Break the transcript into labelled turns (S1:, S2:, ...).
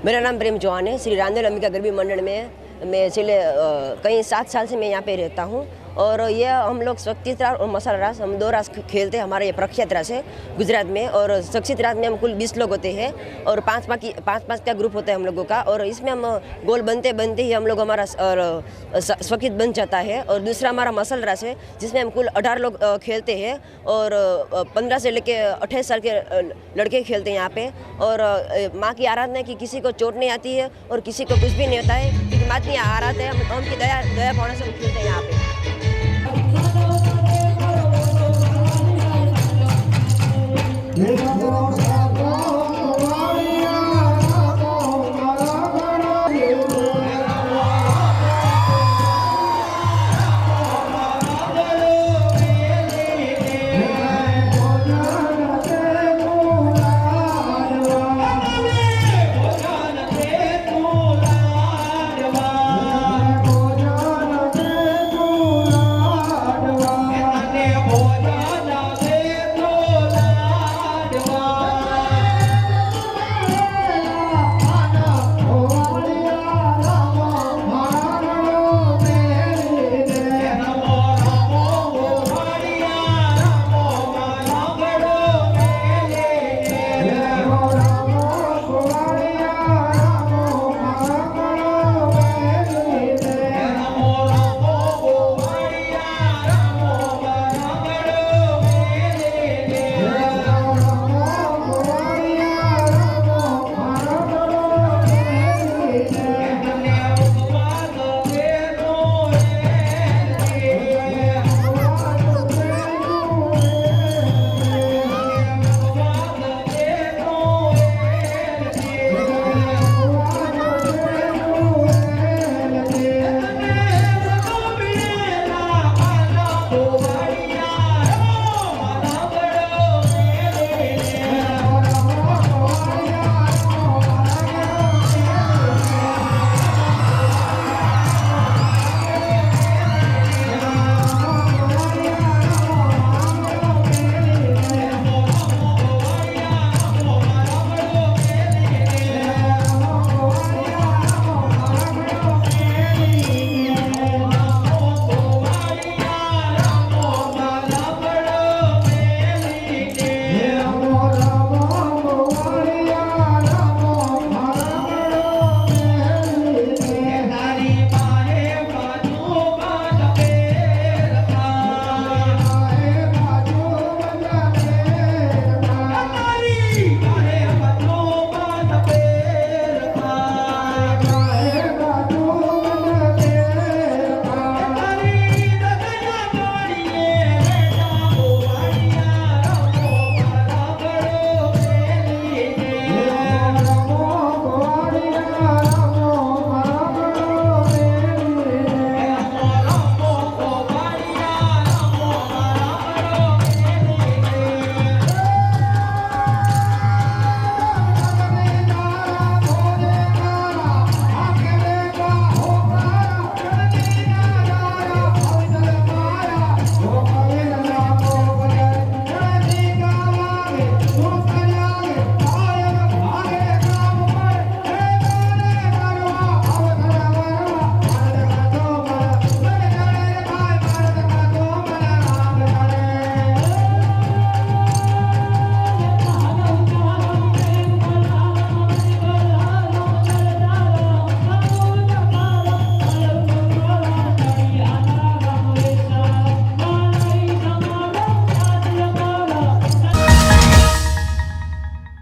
S1: मेरा नाम प्रेम चौहान है। श्री रांदेल अंबिका गरबी मंडल में मैं पिछले कई 7 साल से मैं यहाँ पे रहता हूँ और ये हम लोग शक्ति रास और मसाला रास हम 2 रास खेलते हैं। हमारे ये प्रख्यात रास है गुजरात में और शक्ति रास में हम कुल 20 लोग होते हैं और 5-5 का ग्रुप होता है हम लोगों का और इसमें हम गोल बनते बनते ही हम लोग हमारा स्वकित बन जाता है। और दूसरा हमारा मसल रास है जिसमें हम कुल 18 लोग खेलते हैं और 15 से लेके 28 साल के लड़के खेलते हैं यहाँ पे। और माँ की आराधना है कि किसी को चोट नहीं आती है और किसी को कुछ भी नहीं होता है क्योंकि माँ की आराधना है, हम की दया भावना से हम खेलते हैं यहाँ पे।